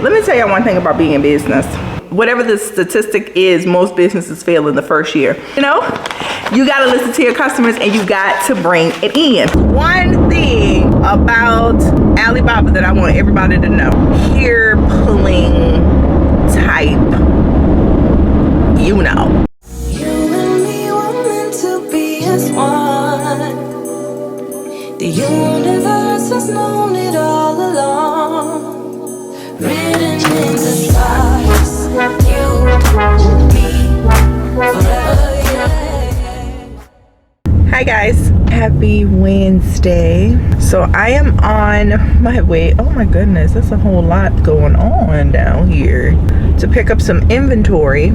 Let me tell you one thing about being in business. Whatever the statistic is, most businesses fail in the first year. You know, you gotta listen to your customers and you got to bring it in. One thing about Alibaba that I want everybody to know, hair pulling type, you know. You and me were meant to be as one. The universe has known it all along. Written in the stars, you and me forever, yeah. Hi guys, happy Wednesday. So I am on my way, oh my goodness, there's a whole lot going on down here, to pick up some inventory.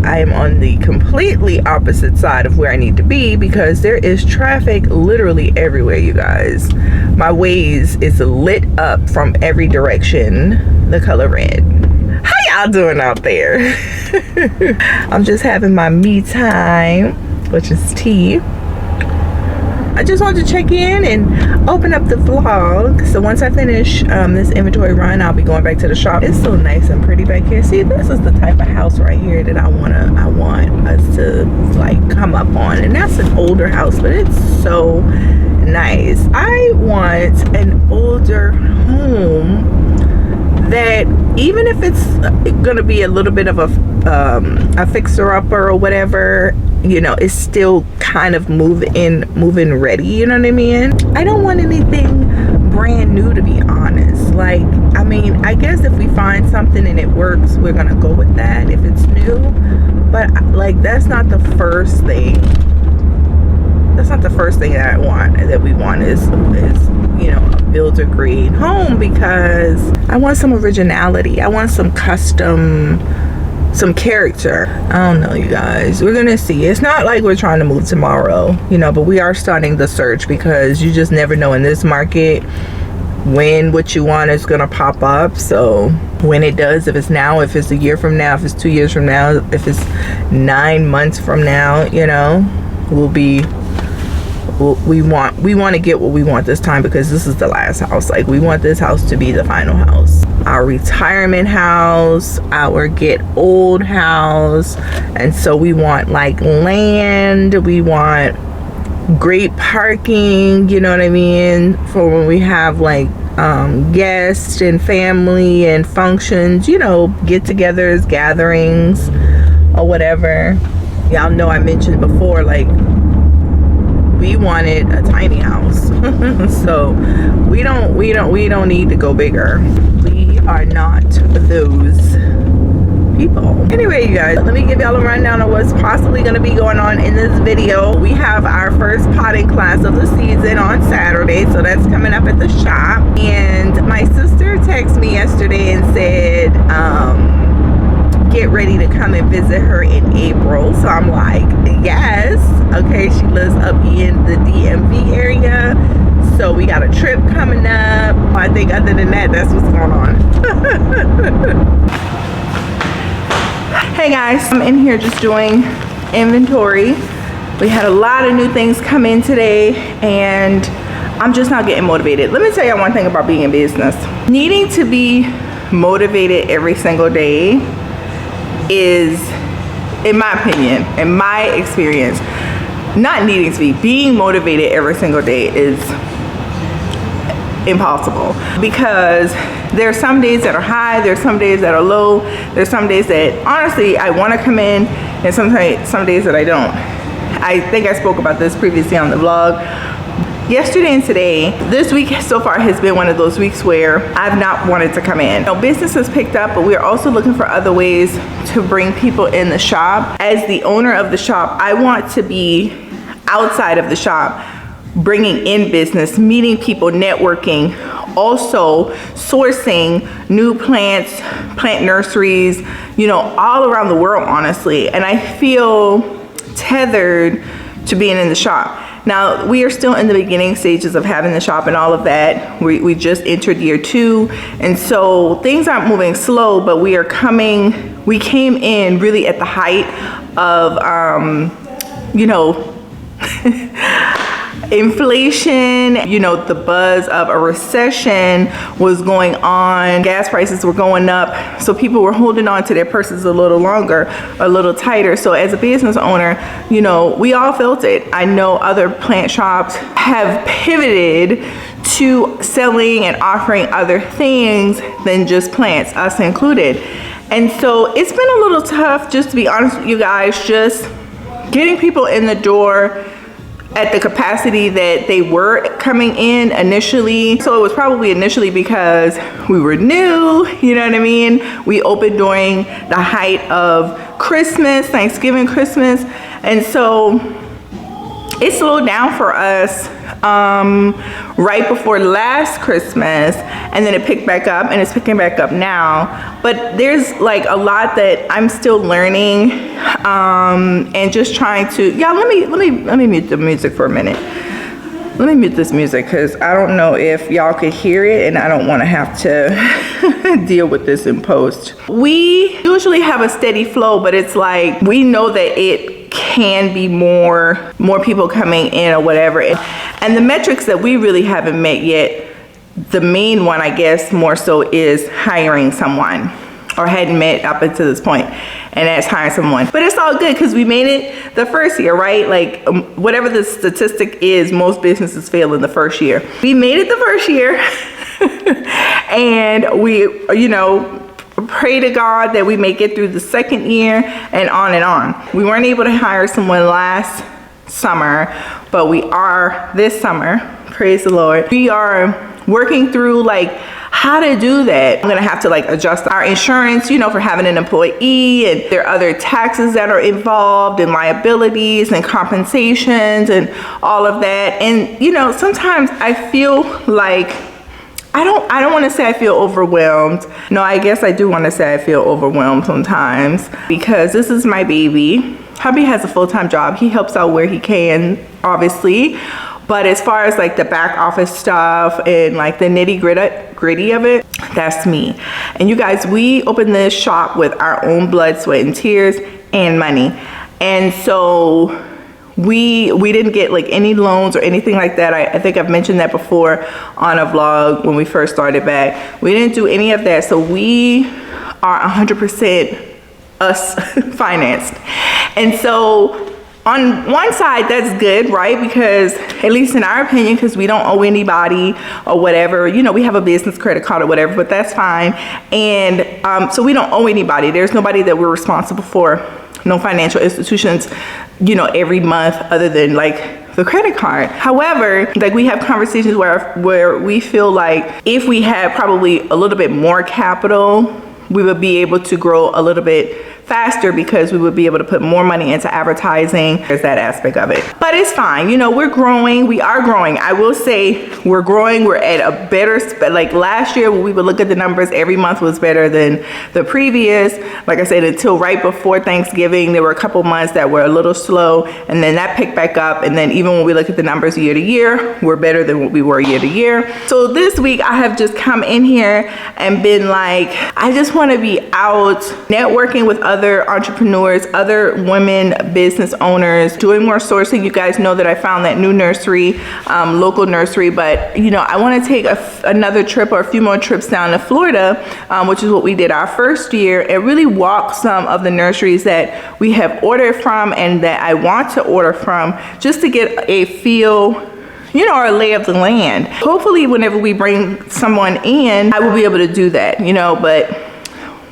I am on the completely opposite side of where I need to be because there is traffic literally everywhere, you guys. My Waze is lit up from every direction, the color red. How y'all doing out there? I'm just having my me time, which is tea. I just wanted to check in and open up the vlog. So once I finish this inventory run, I'll be going back to the shop. It's so nice and pretty back here. See, this is the type of house right here that I want us to like come up on. And that's an older house, but it's so nice. I want an older home that, even if it's gonna be a little bit of a fixer-upper or whatever, you know, it's still kind of moving ready, you know what I mean? I don't want anything brand new, to be honest. Like, I mean, I guess if we find something and it works, we're gonna go with that if it's new, but like, that's not the first thing. That's not the first thing that we want is you know, a builder grade home, because I want some originality. I want some custom, some character. I don't know, you guys, we're gonna see. It's not like we're trying to move tomorrow, you know, but we are starting the search, because you just never know in this market when what you want is gonna pop up. So when it does, if it's now, if it's a year from now, if it's 2 years from now, if it's 9 months from now, you know, we want to get what we want this time, because this is the last house. Like, we want this house to be the final house, our retirement house, our get old house. And so we want like land, we want great parking, you know what I mean, for when we have like guests and family and functions, you know, get-togethers, gatherings or whatever. Y'all know I mentioned before, like, we wanted a tiny house. So we don't need to go bigger. We are not those people. Anyway, you guys, let me give y'all a rundown of what's possibly going to be going on in this video. We have our first potting class of the season on Saturday, so that's coming up at the shop. And my sister texted me yesterday and said get ready to come and visit her in April. So I'm like, yes. Okay, she lives up in the DMV area, so we got a trip coming up. I think other than that, that's what's going on. Hey guys, I'm in here just doing inventory. We had a lot of new things come in today, and I'm just not getting motivated. Let me tell you one thing about being in business. Needing to be motivated every single day is, in my opinion, in my experience, not needing to be, being motivated every single day is impossible, because there's some days that are high, there's some days that are low, there's some days that honestly I want to come in, and some days that I don't. I think I spoke about this previously on the vlog. Yesterday and today, this week so far has been one of those weeks where I've not wanted to come in. Business has picked up, but we're also looking for other ways to bring people in the shop. As the owner of the shop, I want to be outside of the shop, bringing in business, meeting people, networking, also sourcing new plants, plant nurseries, you know, all around the world, honestly. And I feel tethered to being in the shop. Now, we are still in the beginning stages of having the shop and all of that. We just entered year 2, and so things aren't moving slow, but we came in really at the height of, you know, inflation, you know, the buzz of a recession was going on. Gas prices were going up. So people were holding on to their purses a little longer, a little tighter. So as a business owner, you know, we all felt it. I know other plant shops have pivoted to selling and offering other things than just plants, us included. And so it's been a little tough, just to be honest with you guys, just getting people in the door at the capacity that they were coming in initially. So it was probably initially because we were new, you know what I mean? We opened during the height of Christmas, Thanksgiving, Christmas. And so it slowed down for us right before last Christmas, and then it picked back up, and it's picking back up now. But there's like a lot that I'm still learning, and just trying to, yeah, let me mute the music for a minute. Let me mute this music because I don't know if y'all could hear it, and I don't want to have to deal with this in post. We usually have a steady flow, but it's like we know that it can be more people coming in or whatever. And the metrics that we really haven't met yet, the main one, I guess, more so is hiring someone, or hadn't met up until this point, and that's hiring someone. But it's all good because we made it the first year, right? Like whatever the statistic is, most businesses fail in the first year. We made it the first year and we, you know, pray to God that we make it through the second year and on and on. We weren't able to hire someone last summer, but we are this summer, praise the Lord. We are working through like how to do that. I'm gonna have to like adjust our insurance, you know, for having an employee, and there are other taxes that are involved, and liabilities and compensations and all of that. And you know, sometimes I feel like I don't want to say I feel overwhelmed. No, I guess I do want to say I feel overwhelmed sometimes because this is my baby. Hubby has a full-time job. He helps out where he can, obviously. But as far as like the back office stuff and like the nitty-gritty of it, that's me. And you guys, we opened this shop with our own blood, sweat, and tears and money. And so we didn't get like any loans or anything like that. I think I've mentioned that before on a vlog when we first started back. We didn't do any of that. So we are 100% us financed. And so on one side, that's good, right? Because at least in our opinion, because we don't owe anybody or whatever, you know, we have a business credit card or whatever, but that's fine. And so we don't owe anybody. There's nobody that we're responsible for, no financial institutions, you know, every month other than like the credit card. However, like we have conversations where we feel like if we had probably a little bit more capital, we would be able to grow a little bit faster because we would be able to put more money into advertising. There's that aspect of it. But it's fine. You know, we're growing. We are growing. I will say we're growing. We're at a better, like last year when we would look at the numbers, every month was better than the previous. Like I said, until right before Thanksgiving, there were a couple months that were a little slow, and then that picked back up. And then even when we look at the numbers year to year, we're better than what we were year to year. So this week I have just come in here and been like, I just want to be out networking with other entrepreneurs, other women business owners, doing more sourcing. You guys know that I found that new nursery, local nursery, but you know, I want to take another trip or a few more trips down to Florida, which is what we did our first year, and really walk some of the nurseries that we have ordered from and that I want to order from, just to get a feel, you know, or a lay of the land. Hopefully whenever we bring someone in, I will be able to do that, you know, but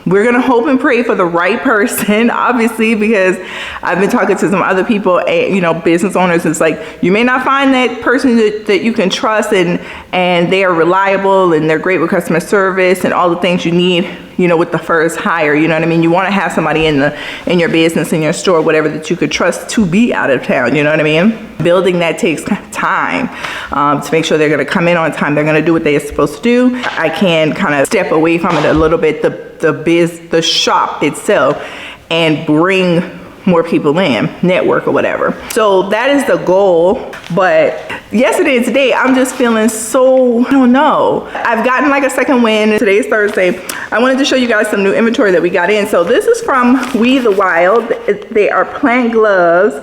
we're gonna hope and pray for the right person, obviously, because I've been talking to some other people, you know, business owners. It's like, you may not find that person that you can trust and they are reliable and they're great with customer service and all the things you need, you know, with the first hire, you know what I mean? You wanna have somebody in your business, in your store, whatever, that you could trust to be out of town, you know what I mean? Building that takes time to make sure they're gonna come in on time, they're gonna do what they're supposed to do. I can kind of step away from it a little bit, the shop itself, and bring more people in, network or whatever. So that is the goal. But yesterday and today, I'm just feeling so, I don't know. I've gotten like a second wind. Today's Thursday. I wanted to show you guys some new inventory that we got in. So this is from We the Wild. They are plant gloves.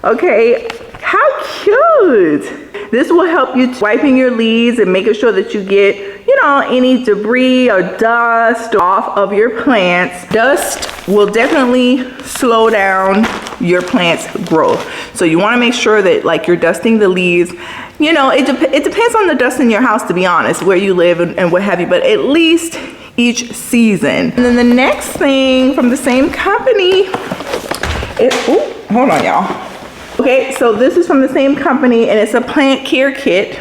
Okay, how cute. this will help you wiping your leaves and making sure that you get, you know, any debris or dust off of your plants. Dust will definitely slow down your plant's growth. So you want to make sure that like you're dusting the leaves. You know, it depends on the dust in your house, to be honest, where you live and what have you, but at least each season. And then the next thing from the same company is, hold on y'all. Okay, so this is from the same company and it's a plant care kit,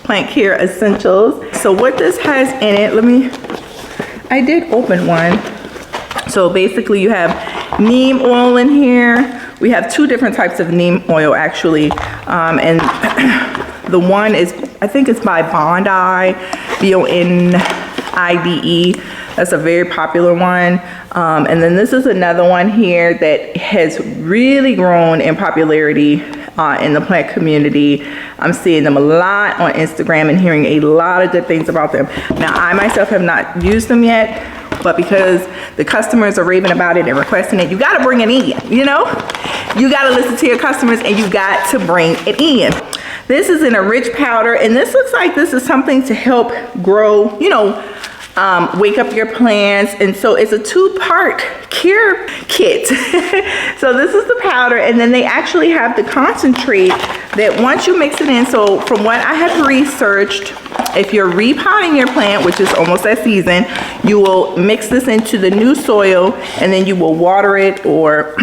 plant care essentials. So what this has in it, I did open one. So basically you have neem oil in here. We have 2 different types of neem oil actually. And the one is, I think it's by Bondi, BONIDE. That's a very popular one. And then this is another one here that has really grown in popularity in the plant community. I'm seeing them a lot on Instagram and hearing a lot of good things about them. Now, I myself have not used them yet, but because the customers are raving about it and requesting it, you gotta bring it in, you know? You gotta listen to your customers and you got to bring it in. This is in a rich powder, and this looks like this is something to help grow, you know, wake up your plants. And so it's a 2-part care kit. So this is the powder, and then they actually have the concentrate that once you mix it in, so from what I have researched, if you're repotting your plant, which is almost that season, you will mix this into the new soil and then you will water it or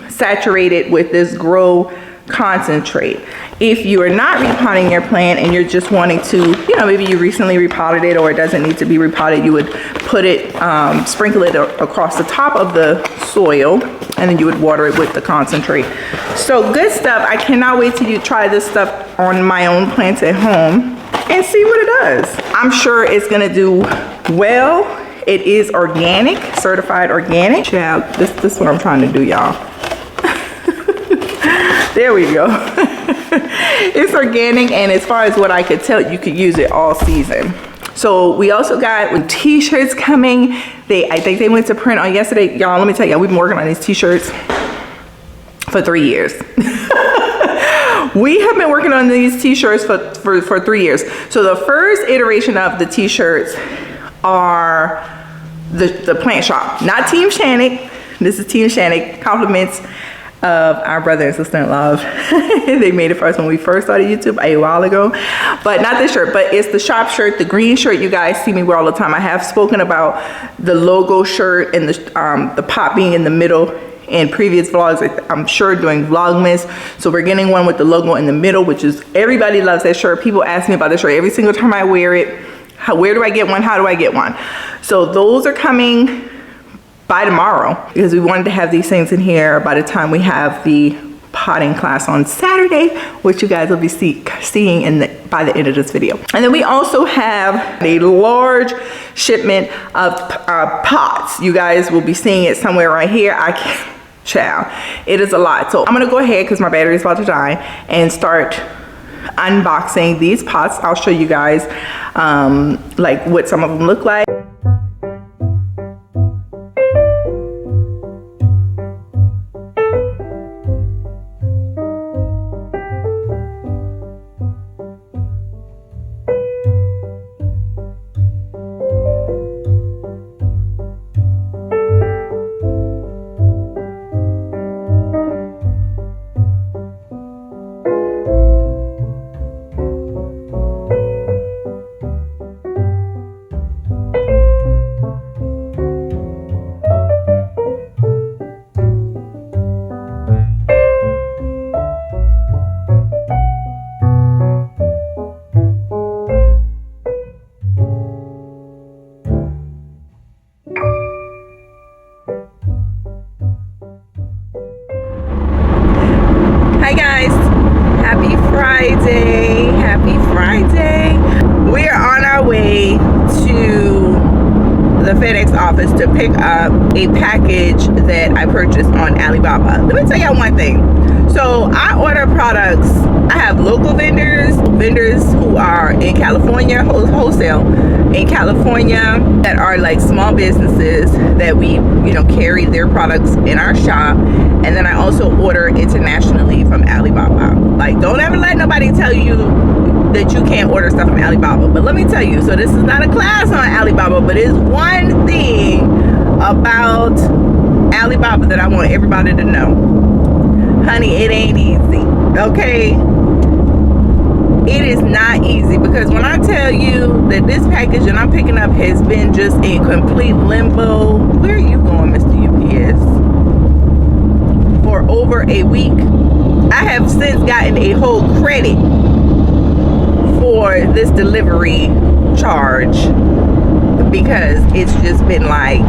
saturate it with this grow concentrate. If you are not repotting your plant and you're just wanting to, you know, maybe you recently repotted it or it doesn't need to be repotted, you would put it, sprinkle it across the top of the soil, and then you would water it with the concentrate. So good stuff. I cannot wait till you try this stuff on my own plants at home and see what it does. I'm sure it's gonna do well. It is organic, certified organic. Child, this is what I'm trying to do, y'all. There we go. It's organic, and as far as what I could tell, you could use it all season. So we also got t-shirts coming. I think they went to print on yesterday. Y'all, let me tell you, we've been working on these t-shirts for 3 years. We have been working on these t-shirts for 3 years. So the first iteration of the t-shirts are the plant shop, not Team Shanik. This is Team Shanik, compliments of our brother and sister-in-law. They made it for us when we first started YouTube a while ago, but not this shirt, but it's the shop shirt, the green shirt you guys see me wear all the time. I have spoken about the logo shirt and the pop being in the middle in previous vlogs. I'm sure doing Vlogmas. So we're getting one with the logo in the middle, which is, everybody loves that shirt. People ask me about this shirt every single time I wear it. Where do I get one? How do I get one? So those are coming by tomorrow, because we wanted to have these things in here by the time we have the potting class on Saturday, which you guys will be seeing by the end of this video. And then we also have a large shipment of pots. You guys will be seeing it somewhere right here. I can't, child, it is a lot. So I'm gonna go ahead, because my battery is about to die, and start unboxing these pots. I'll show you guys like what some of them look like. FedEx office to pick up a package that I purchased on Alibaba. Let me tell y'all one thing. So I order products. I have local vendors who are in California, wholesale in California, that are like small businesses that we, carry their products in our shop. And then I also order internationally from Alibaba. Like, don't ever let nobody tell you that you can't order stuff from Alibaba. But let me tell you, so this is not a class on Alibaba, but it's one thing about Alibaba that I want everybody to know. Honey, it ain't easy, okay? It is not easy, because when I tell you that this package that I'm picking up has been just in complete limbo. Where are you going, Mr. UPS? For over a week. I have since gotten a whole credit for this delivery charge, because it's just been like,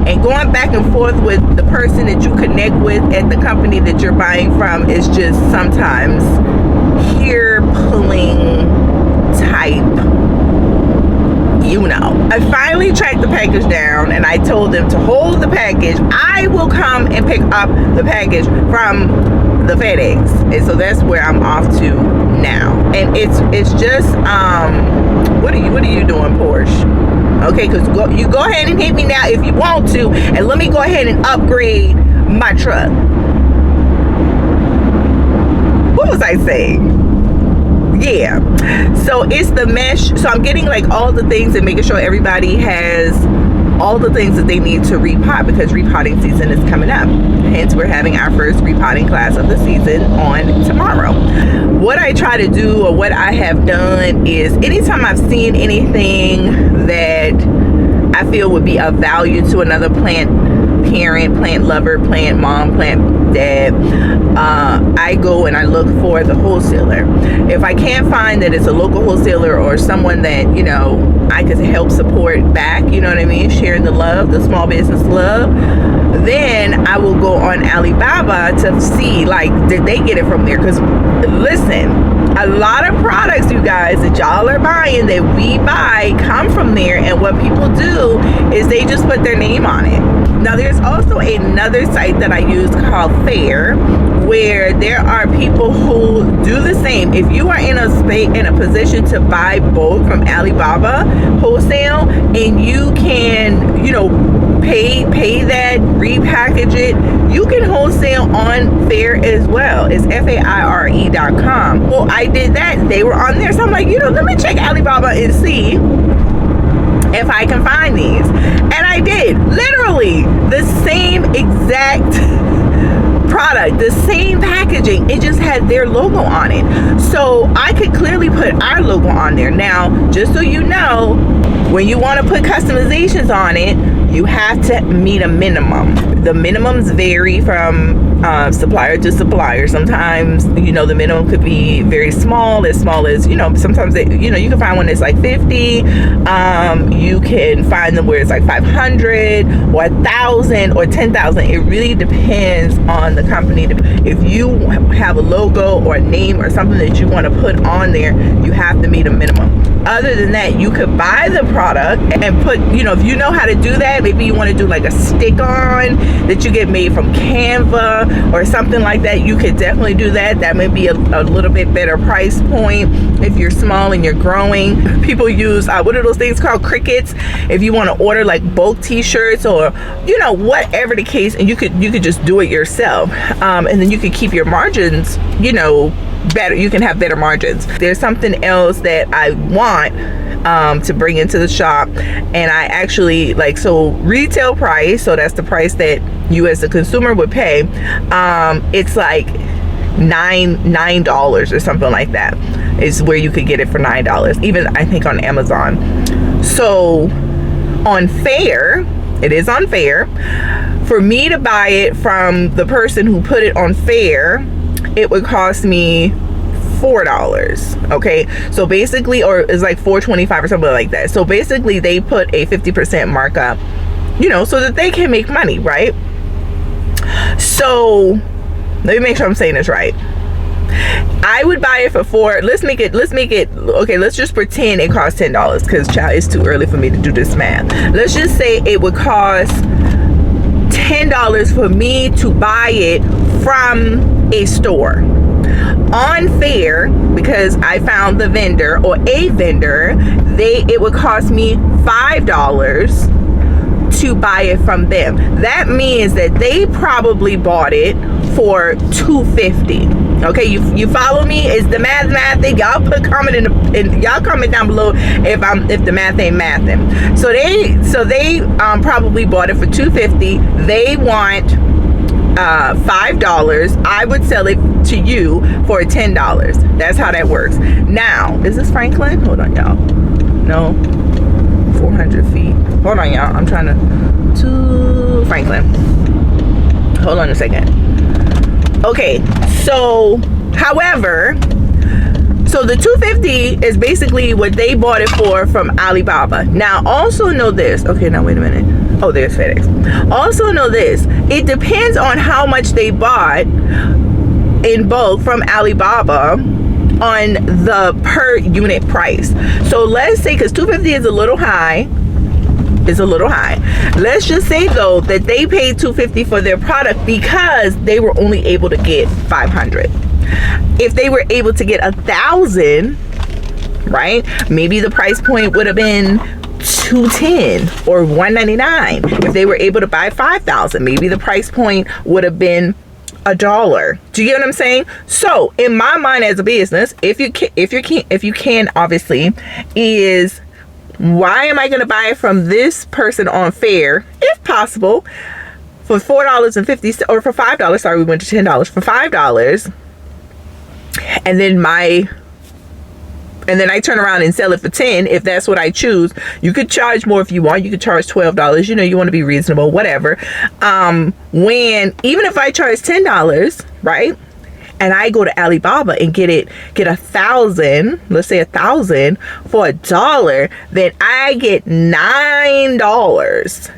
and going back and forth with the person that you connect with at the company that you're buying from is just sometimes hair pulling type. I finally tracked the package down, and I told them to hold the package. I will come and pick up the package from the FedEx, and so that's where I'm off to now. And it's just what are you doing, Porsche? Okay, because you go ahead and hit me now if you want to, and let me go ahead and upgrade my truck. What was I saying? Yeah, so it's the mesh. So I'm getting like all the things and making sure everybody has all the things that they need to repot, because repotting season is coming up. Hence, we're having our first repotting class of the season on tomorrow. What I try to do, or what I have done, is anytime I've seen anything that I feel would be of value to another plant parent, plant lover, plant mom, plant dad, I go and I look for the wholesaler. If I can't find that it's a local wholesaler or someone that, I could help support back, you know what I mean, sharing the love, the small business love, then I will go on Alibaba to see, like, did they get it from there? Because listen, a lot of products, you guys, that y'all are buying, that we buy, come from there. And what people do is they just put their name on it. Now, there's also another site that I use called Fair, where there are people who do the same. If you are in a position to buy both from Alibaba wholesale, and you can, pay that, repackage it, you can wholesale on Fair as well. It's FAIRE.com. Well, I did that. They were on there, so I'm like, let me check Alibaba and see if I can find these. And I did. Literally the same exact product, the same packaging, it just had their logo on it. So I could clearly put our logo on there. Now, just so you know, when you want to put customizations on it, you have to meet a minimum. The minimums vary from supplier to supplier. Sometimes, the minimum could be very small as, sometimes you can find one that's like 50. You can find them where it's like 500 or 1,000 or 10,000. It really depends on the company. If you have a logo or a name or something that you want to put on there, you have to meet a minimum. Other than that, you could buy the product and put, if you know how to do that, maybe you want to do like a stick-on that you get made from Canva or something like that, you could definitely do that. That may be a little bit better price point if you're small and you're growing. People use, what are those things called? Crickets. If you want to order like bulk t-shirts or, whatever the case, and you could just do it yourself. And then you could keep your margins, better. You can have better margins. There's something else that I want to bring into the shop, and I actually so retail price, so that's the price that you as the consumer would pay. It's like $9 or something like that is where you could get it for $9, even I think on Amazon. So on Fair, it is on Fair. For me to buy it from the person who put it on Fair, it would cost me $4. Okay, so basically, or it's like $4.25 or something like that. So basically, they put a 50% markup, so that they can make money, right? So let me make sure I'm saying this right. I would buy it for let's make it okay, let's just pretend it costs $10, because child, it's too early for me to do this math. Let's just say it would cost $10 for me to buy it from a store. On Fair, because I found the vendor or a vendor, it would cost me $5 to buy it from them. That means that they probably bought it for $2.50. Okay, you follow me? Is the math thing? Y'all put comment y'all comment down below if the math ain't mathing. So they probably bought it for $2.50. They want $5. I would sell it to you for $10. That's how that works. Now, is this Franklin? Hold on, y'all. No, 400 feet. Hold on, y'all. I'm trying to Franklin. Hold on a second. Okay, so however, so the $2.50 is basically what they bought it for from Alibaba. Now, also know this. Okay, now wait a minute. Oh, there's FedEx. Also know this. It depends on how much they bought in bulk from Alibaba on the per unit price. So let's say, because $2.50 is a little high. Let's just say though that they paid $2.50 for their product because they were only able to get 500. If they were able to get 1,000, right, maybe the price point would have been $2.10 or $1.99. If they were able to buy 5,000, maybe the price point would have been $1. Do you get what I'm saying? So in my mind as a business, if you can obviously, is why am I going to buy it from this person on Fair, if possible, for $4.50 or for $5? Sorry, we went to $10 for $5, and then I turn around and sell it for $10 if that's what I choose. You could charge more if you want. You could charge $12. You know, you want to be reasonable, whatever. When even if I charge $10, right, and I go to Alibaba and get 1,000, let's say 1,000 for $1, then I get $9.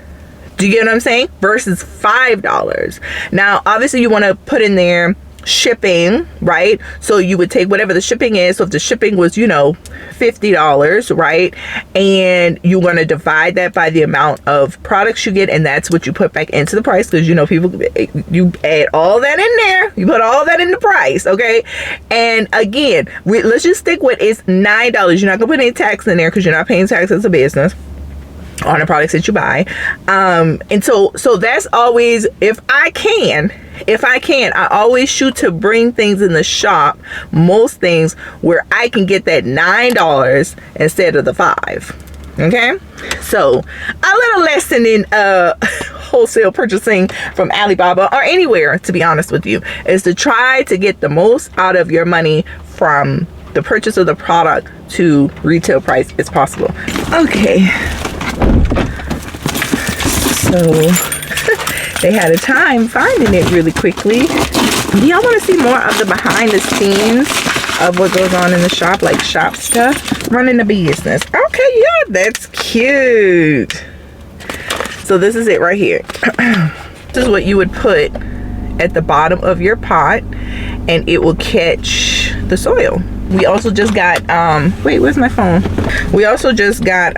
Do you get what I'm saying? Versus $5. Now, obviously, you want to put in there shipping, right? So you would take whatever the shipping is. So if the shipping was, $50, right, and you want to divide that by the amount of products you get, and that's what you put back into the price, because people, you add all that in there, you put all that in the price, okay? And again, let's just stick with it's $9. You're not gonna put any tax in there because you're not paying tax as a business on the products that you buy. And so that's always, if I can, I always shoot to bring things in the shop, most things, where I can get that $9 instead of the $5. Okay, so a little lesson in wholesale purchasing from Alibaba or anywhere, to be honest with you, is to try to get the most out of your money from the purchase of the product to retail price as possible. Okay, so they had a time finding it really quickly. Do y'all want to see more of the behind the scenes of what goes on in the shop, like shop stuff? Running a business. Okay, yeah, that's cute. So this is it right here. This is what you would put at the bottom of your pot, and it will catch the soil. We also just got wait, where's my phone? We also just got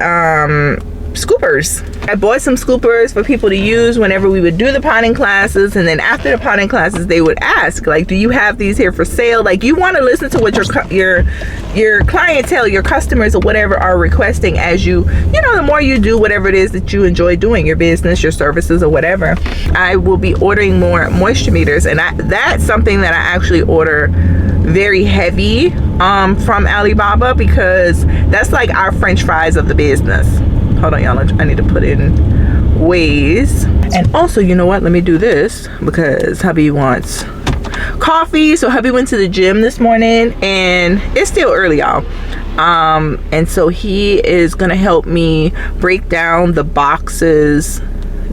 scoopers. I bought some scoopers for people to use whenever we would do the potting classes, and then after the potting classes they would ask, like, do you have these here for sale? Like, you want to listen to what your clientele, your customers or whatever are requesting, as the more you do whatever it is that you enjoy doing, your business, your services or whatever. I will be ordering more moisture meters, and that's something that I actually order very heavy from Alibaba, because that's like our French fries of the business. Hold on, y'all, I need to put in ways. And also, you know what, let me do this because hubby wants coffee. So hubby went to the gym this morning, and it's still early, y'all, and so he is gonna help me break down the boxes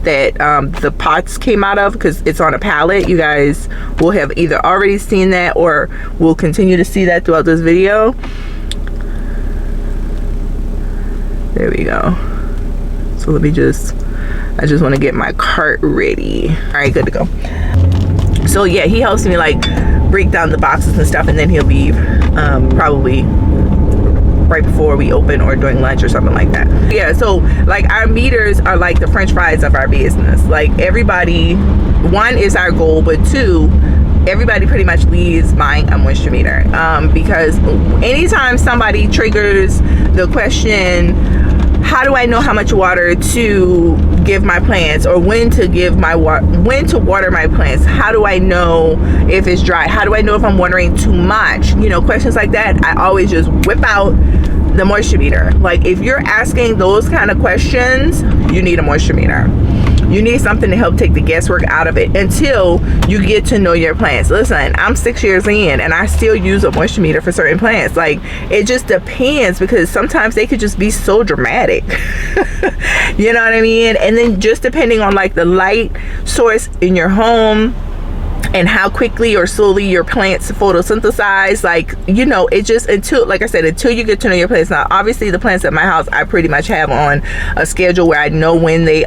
that the pots came out of, because it's on a pallet. You guys will have either already seen that or will continue to see that throughout this video. There we go. So I just want to get my cart ready. All right, good to go. So yeah, he helps me like break down the boxes and stuff, and then he'll leave probably right before we open or during lunch or something like that. Yeah, so like our meters are like the french fries of our business. Like everybody, one is our goal, but two, everybody pretty much leaves buying a moisture meter, because anytime somebody triggers the question, how do I know how much water to give my plants, or when to water my plants? How do I know if it's dry? How do I know if I'm watering too much? You know, questions like that. I always just whip out the moisture meter. Like if you're asking those kind of questions, you need a moisture meter. You need something to help take the guesswork out of it until you get to know your plants. Listen, I'm 6 years in and I still use a moisture meter for certain plants. Like it just depends, because sometimes they could just be so dramatic. You know what I mean? And then just depending on like the light source in your home and how quickly or slowly your plants photosynthesize, like, you know, it just, until, like I said, until you get to know your plants. Now obviously the plants at my house I pretty much have on a schedule where I know when they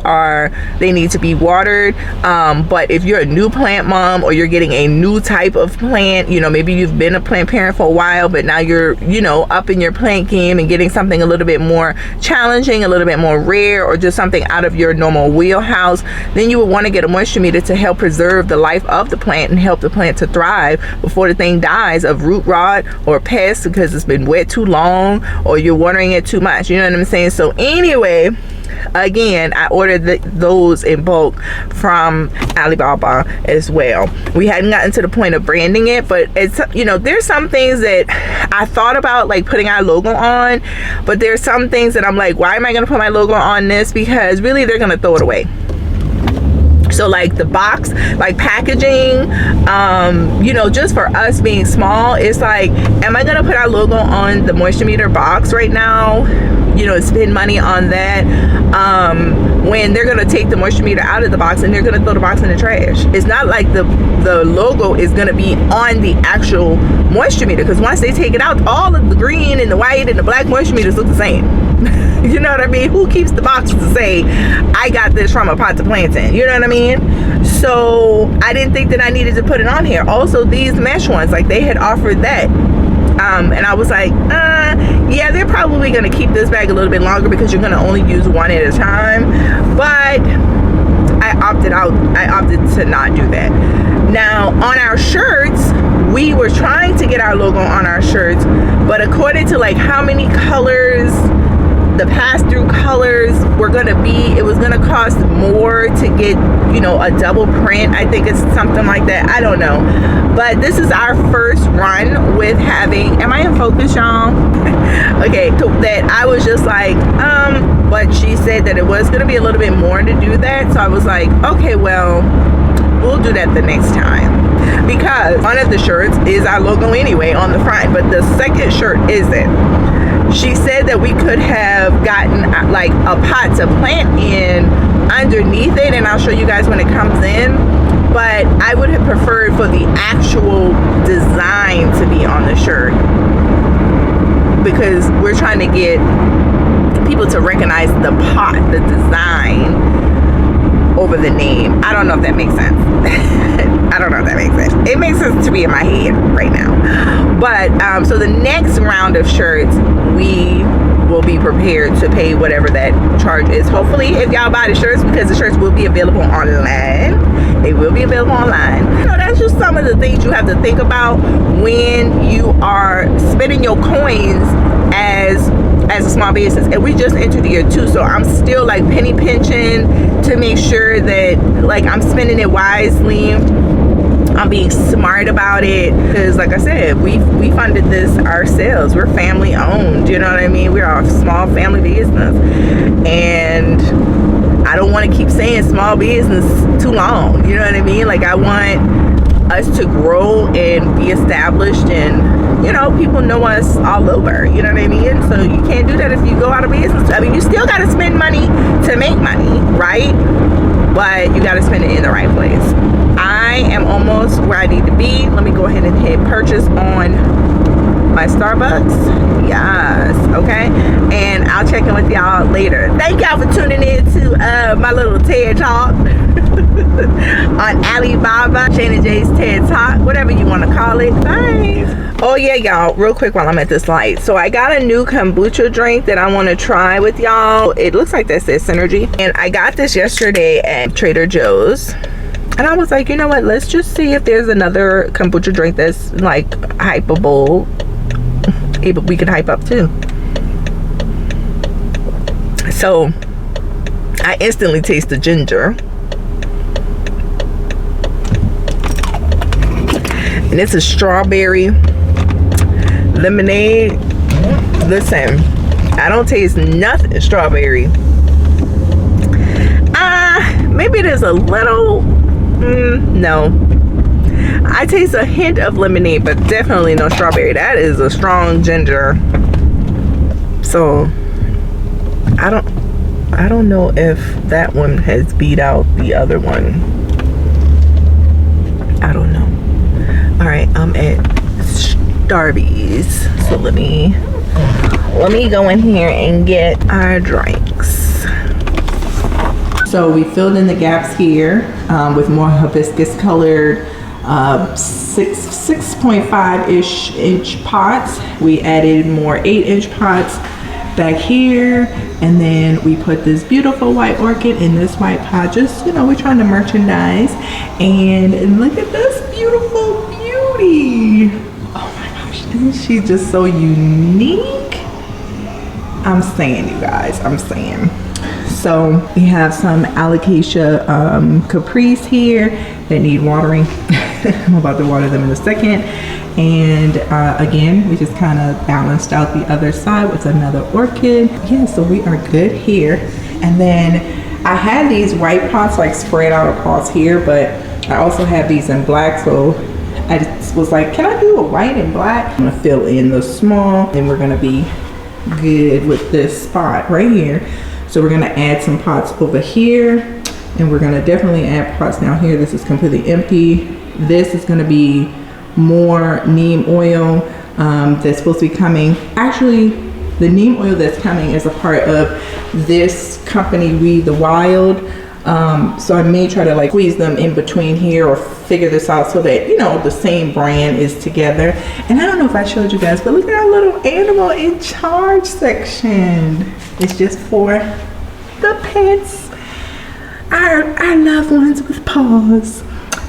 need to be watered, but if you're a new plant mom, or you're getting a new type of plant, you know, maybe you've been a plant parent for a while, but now you're, you know, up in your plant game and getting something a little bit more challenging, a little bit more rare, or just something out of your normal wheelhouse, then you would want to get a moisture meter to help preserve the life of the plant and help the plant to thrive before the thing dies of root rot or pests because it's been wet too long, or you're watering it too much. You know what I'm saying? So anyway, again, I ordered those in bulk from Alibaba as well. We hadn't gotten to the point of branding it, but it's, you know, there's some things that I thought about like putting our logo on, but there's some things that I'm like, why am I going to put my logo on this? Because really they're going to throw it away. So like the box, like packaging, you know, just for us being small, it's like, am I gonna put our logo on the moisture meter box right now, you know, spend money on that, when they're gonna take the moisture meter out of the box and they're gonna throw the box in the trash? It's not like the logo is gonna be on the actual moisture meter, because once they take it out, all of the green and the white and the black moisture meters look the same. You know what I mean? Who keeps the box to say, I got this from a pot to plant in? You know what I mean? So I didn't think that I needed to put it on here. Also, these mesh ones, like they had offered that. And I was like, yeah, they're probably going to keep this bag a little bit longer because you're going to only use one at a time. But I opted out. I opted to not do that. Now, on our shirts, we were trying to get our logo on our shirts, but according to like how many colors, the pass-through colors were gonna be, it was gonna cost more to get, you know, a double print. I think it's something like that. I don't know. But this is our first run with having, am I in focus, y'all? Okay, so that I was just like, but she said that it was gonna be a little bit more to do that. So I was like, okay, well, we'll do that the next time. Because one of the shirts is our logo anyway on the front, but the second shirt isn't. She said that we could have gotten like a pot to plant in underneath it, and I'll show you guys when it comes in, but I would have preferred for the actual design to be on the shirt, because we're trying to get people to recognize the pot, the design, over the name. I don't know if that makes sense. I don't know if that makes sense. It makes sense to me in my head right now. But so the next round of shirts, we will be prepared to pay whatever that charge is. Hopefully, if y'all buy the shirts, because the shirts will be available online. They will be available online. You know, that's just some of the things you have to think about when you are spending your coins as a small business. And we just entered year 2, so I'm still like penny pinching to make sure that like I'm spending it wisely. I'm being smart about it, because like I said, we funded this ourselves. We're family owned, you know what I mean? We're a small family business, and I don't want to keep saying small business too long, you know what I mean? Like I want us to grow and be established, and you know, people know us all over, you know what I mean? So you can't do that if you go out of business. I mean, you still got to spend money to make money, right? But you got to spend it in the right place. I am almost where I need to be. Let me go ahead and hit purchase on my Starbucks. Yes, okay. And I'll check in with y'all later. Thank y'all for tuning in to my little TED Talk. on Alibaba, ShanaJaye's TED Talk, whatever you want to call it. Bye. Oh yeah, y'all, real quick while I'm at this light. So I got a new kombucha drink that I want to try with y'all. It looks like that says Synergy. And I got this yesterday at Trader Joe's. And I was like, you know what? Let's just see if there's another kombucha drink that's like hypeable. We could hype up too. So I instantly taste the ginger. And it's a strawberry lemonade. Listen, I don't taste nothing strawberry. Maybe there's a little, no. I taste a hint of lemonade, but definitely no strawberry. That is a strong ginger. So I don't know if that one has beat out the other one. I don't know. All right, I'm at Starbucks. So let me go in here and get our drinks. So we filled in the gaps here with more hibiscus colored 6.5-ish inch pots. We added more 8-inch pots back here, and then we put this beautiful white orchid in this white pot. Just, you know, we're trying to merchandise. And look at this beautiful beauty. Oh my gosh, isn't she just so unique? I'm saying, you guys, I'm saying. So we have some alocasia caprice here that need watering. I'm about to water them in a second. And again, we just kind of balanced out the other side with another orchid. Yeah, so we are good here. And then I had these white pots like spread out across here, but I also have these in black. So I just was like, can I do a white and black? I'm gonna fill in the small, and we're gonna be good with this spot right here. So we're gonna add some pots over here, and we're gonna definitely add pots down here. This is completely empty. This is gonna be more neem oil that's supposed to be coming. Actually, the neem oil that's coming is a part of this company, Read the Wild. So I may try to like squeeze them in between here or figure this out so that, you know, the same brand is together. And I don't know if I showed you guys, but look at our little animal in charge section. It's just for the pets, our loved ones with paws.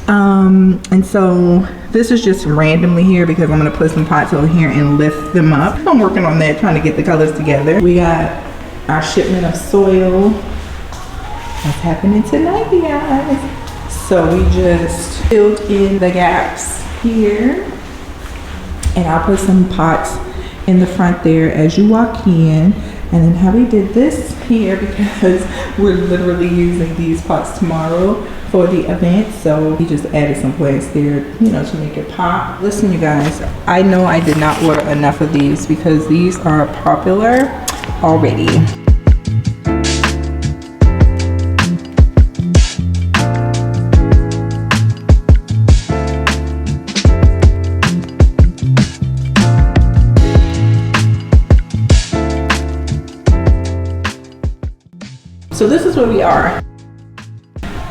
And so this is just randomly here because I'm gonna put some pots over here and lift them up. I'm working on that, trying to get the colors together. We got our shipment of soil. What's happening tonight, you guys? So we just filled in the gaps here, and I'll put some pots in the front there as you walk in. And then how we did this here, because we're literally using these pots tomorrow for the event, so we just added some plants there, you know, to make it pop. Listen, you guys, I know I did not order enough of these because these are popular already. So this is where we are.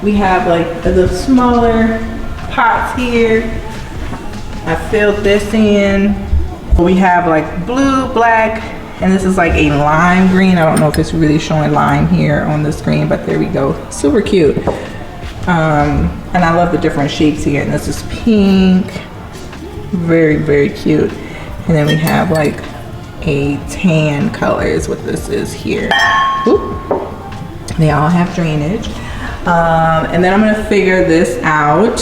We have like the smaller pots here. I filled this in. We have like blue, black, and this is like a lime green. I don't know if it's really showing lime here on the screen, but there we go. Super cute. And I love the different shapes here. And this is pink. Very, very cute. And then we have like a tan color is what this is here. Oop. They all have drainage. And then I'm gonna figure this out.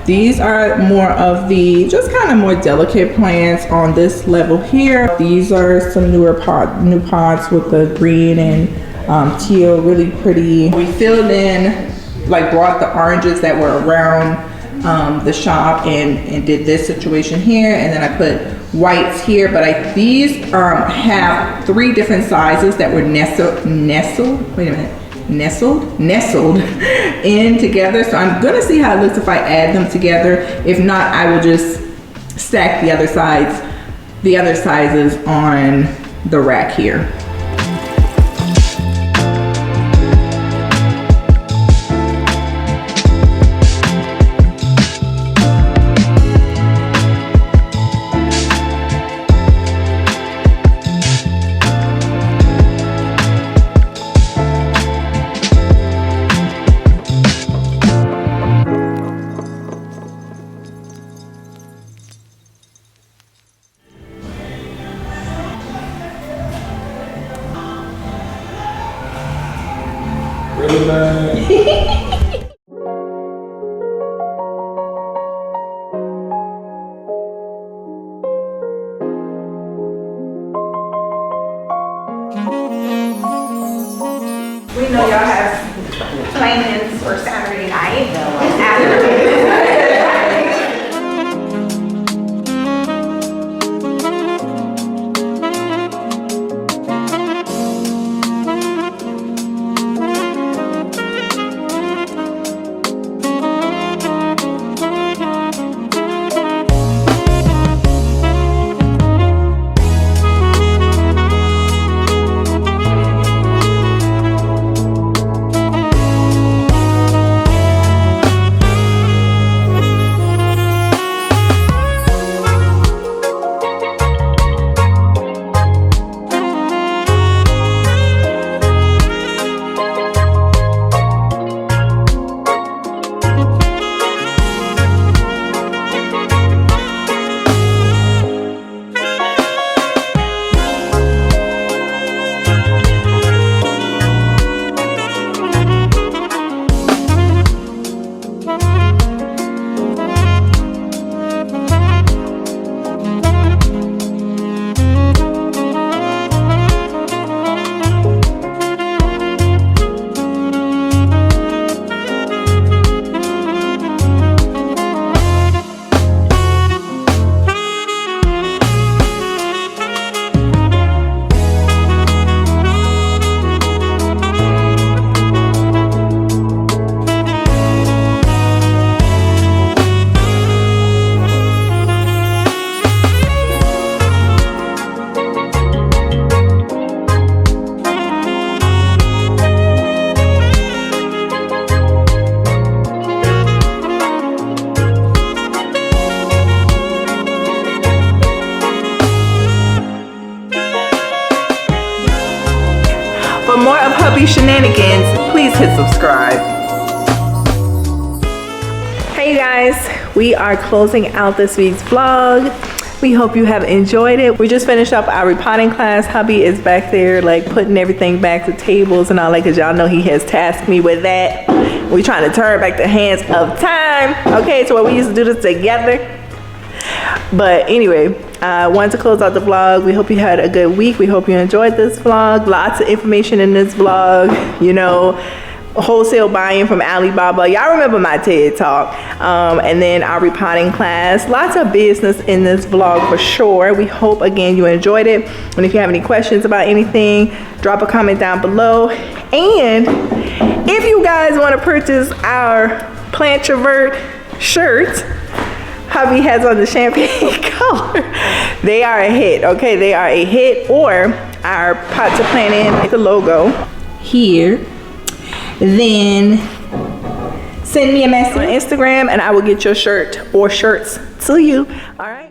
These are more of the, just kind of more delicate plants on this level here. These are some new pots with the green and teal, really pretty. We filled in, like brought the oranges that were around the shop and did this situation here. And then I put whites here, but these have 3 different sizes that were nestled in together. So I'm gonna see how it looks if I add them together. If not, I will just stack the other sizes on the rack here. plans for Saturday night after. For more of hubby shenanigans, please hit subscribe. Hey guys, we are closing out this week's vlog. We hope you have enjoyed it. We just finished up our repotting class. Hubby is back there like putting everything back to tables and all that, because y'all know he has tasked me with that. We're trying to turn back the hands of time. Okay, so we used to do this together. But anyway, I wanted to close out the vlog. We hope you had a good week. We hope you enjoyed this vlog. Lots of information in this vlog, you know, wholesale buying from Alibaba. Y'all remember my TED Talk. And then our repotting class. Lots of business in this vlog for sure. We hope, again, you enjoyed it. And if you have any questions about anything, drop a comment down below. And if you guys want to purchase our Plantrovert shirts, hubby has on the champagne color. They are a hit, okay? They are a hit. Or our pot to plant in the logo here. Then send me a message on Instagram and I will get your shirt or shirts to you. All right.